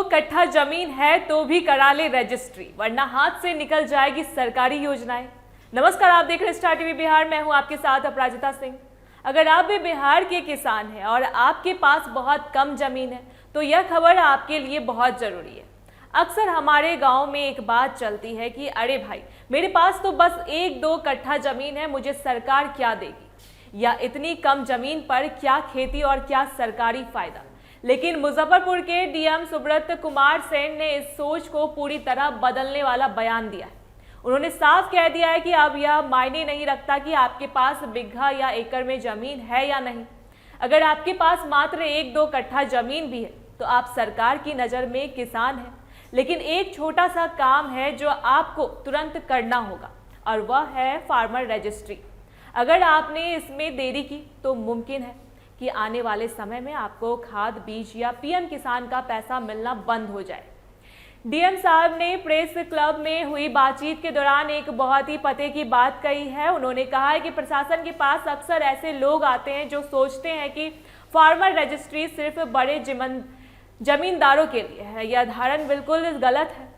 दो कट्ठा जमीन है तो भी करा ले रजिस्ट्री, वरना हाथ से निकल जाएगी सरकारी योजनाएं। नमस्कार, आप देख रहे हैं स्टार टीवी बिहार। मैं हूं आपके साथ अपराजिता सिंह। अगर आप भी बिहार के किसान हैं और आपके पास बहुत कम जमीन है तो यह खबर आपके लिए बहुत जरूरी है। अक्सर हमारे गांव में एक बात चलती है कि अरे भाई, मेरे पास तो बस 1-2 कट्ठा जमीन है, मुझे सरकार क्या देगी, या इतनी कम जमीन पर क्या खेती और क्या सरकारी फायदा। लेकिन मुजफ्फरपुर के डीएम सुब्रत कुमार सेन ने इस सोच को पूरी तरह बदलने वाला बयान दिया है। उन्होंने साफ कह दिया है कि अब यह मायने नहीं रखता कि आपके पास बिगहा या एकड़ में जमीन है या नहीं। अगर आपके पास मात्र 1-2 कट्ठा जमीन भी है तो आप सरकार की नज़र में किसान हैं। लेकिन एक छोटा सा काम है जो आपको तुरंत करना होगा, और वह है फार्मर रजिस्ट्री। अगर आपने इसमें देरी की तो मुमकिन है कि आने वाले समय में आपको खाद, बीज या पीएम किसान का पैसा मिलना बंद हो जाए। डीएम साहब ने प्रेस क्लब में हुई बातचीत के दौरान एक बहुत ही पते की बात कही है। उन्होंने कहा है कि प्रशासन के पास अक्सर ऐसे लोग आते हैं जो सोचते हैं कि फार्मर रजिस्ट्री सिर्फ बड़े जमींदारों के लिए है। यह धारणा बिल्कुल गलत है।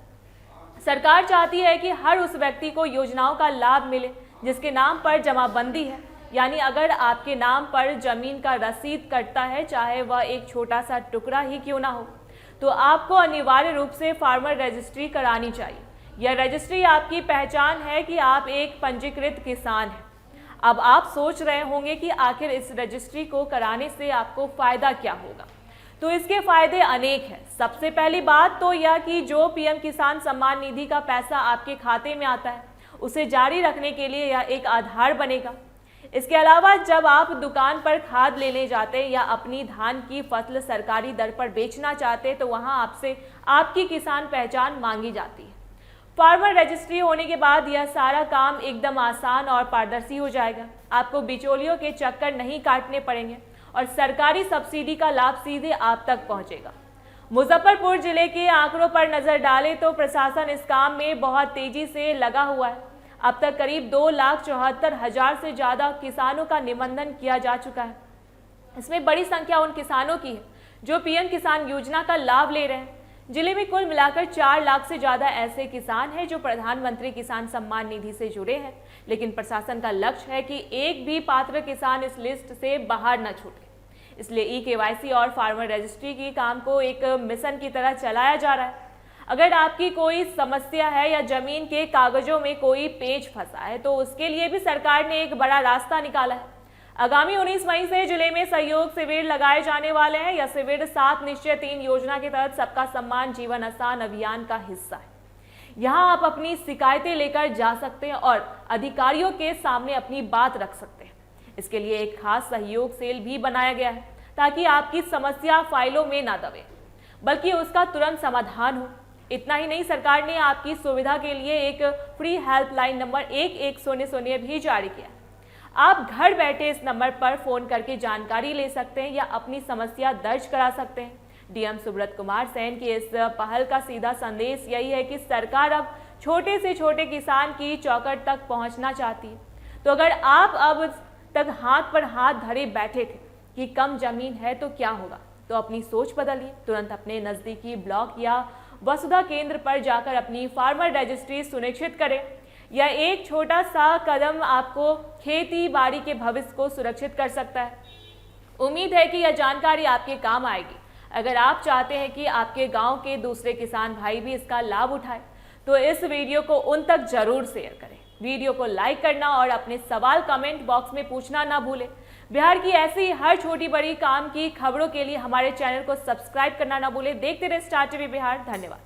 सरकार चाहती है कि हर उस व्यक्ति को योजनाओं का लाभ मिले जिसके नाम पर जमाबंदी है। यानी अगर आपके नाम पर जमीन का रसीद कटता है, चाहे वह एक छोटा सा टुकड़ा ही क्यों ना हो, तो आपको अनिवार्य रूप से फार्मर रजिस्ट्री करानी चाहिए। यह रजिस्ट्री आपकी पहचान है कि आप एक पंजीकृत किसान हैं। अब आप सोच रहे होंगे कि आखिर इस रजिस्ट्री को कराने से आपको फायदा क्या होगा। तो इसके फायदे अनेक हैं। सबसे पहली बात तो यह कि जो पीएम किसान सम्मान निधि का पैसा आपके खाते में आता है उसे जारी रखने के लिए यह एक आधार बनेगा। इसके अलावा जब आप दुकान पर खाद लेने जाते हैं या अपनी धान की फसल सरकारी दर पर बेचना चाहते हैं तो वहां आपसे आपकी किसान पहचान मांगी जाती है। फार्मर रजिस्ट्री होने के बाद यह सारा काम एकदम आसान और पारदर्शी हो जाएगा। आपको बिचौलियों के चक्कर नहीं काटने पड़ेंगे और सरकारी सब्सिडी का लाभ सीधे आप तक पहुंचेगा। मुजफ्फरपुर जिले के आंकड़ों पर नजर डालें तो प्रशासन इस काम में बहुत तेजी से लगा हुआ है। अब तक करीब 2,74,000 से ज़्यादा किसानों का निबंधन किया जा चुका है। इसमें बड़ी संख्या उन किसानों की है जो पीएम किसान योजना का लाभ ले रहे हैं। जिले में कुल मिलाकर 4 लाख से ज़्यादा ऐसे किसान हैं जो प्रधानमंत्री किसान सम्मान निधि से जुड़े हैं। लेकिन प्रशासन का लक्ष्य है कि एक भी पात्र किसान इस लिस्ट से बाहर न छूटे। इसलिए ई-केवाईसी और फार्मर रजिस्ट्री की काम को एक मिशन की तरह चलाया जा रहा है। अगर आपकी कोई समस्या है या जमीन के कागजों में कोई पेच फंसा है तो उसके लिए भी सरकार ने एक बड़ा रास्ता निकाला है। आगामी 19 मई से जिले में सहयोग शिविर लगाए जाने वाले हैं। यह शिविर 7 निश्चय 3 योजना के तहत सबका सम्मान जीवन आसान अभियान का हिस्सा है। यहाँ आप अपनी शिकायतें लेकर जा सकते हैं और अधिकारियों के सामने अपनी बात रख सकते हैं। इसके लिए एक खास सहयोग सेल भी बनाया गया है ताकि आपकी समस्या फाइलों में ना दबे बल्कि उसका तुरंत समाधान हो। इतना ही नहीं, सरकार ने आपकी सुविधा के लिए एक फ्री हेल्पलाइन नंबर 1100 भी जारी किया। आप घर बैठे इस नंबर पर फोन करके जानकारी ले सकते हैं या अपनी समस्या दर्ज करा सकते हैं। डीएम सुब्रत कुमार सेन की इस पहल का सीधा संदेश यही है कि सरकार अब छोटे से छोटे किसान की चौखट तक पहुंचना चाहती है। तो अगर आप अब तक हाथ पर हाथ धरे बैठे थे कि कम जमीन है तो क्या होगा, तो अपनी सोच बदलिए। तुरंत अपने नज़दीकी ब्लॉक या वसुधा केंद्र पर जाकर अपनी फार्मर रजिस्ट्री सुनिश्चित करें। यह एक छोटा सा कदम आपको खेती बाड़ी के भविष्य को सुरक्षित कर सकता है। उम्मीद है कि यह जानकारी आपके काम आएगी। अगर आप चाहते हैं कि आपके गांव के दूसरे किसान भाई भी इसका लाभ उठाएं तो इस वीडियो को उन तक जरूर शेयर करें। वीडियो को लाइक करना और अपने सवाल कमेंट बॉक्स में पूछना ना भूलें। बिहार की ऐसी हर छोटी बड़ी काम की खबरों के लिए हमारे चैनल को सब्सक्राइब करना ना भूलें। देखते रहे स्टार टीवी बिहार। धन्यवाद।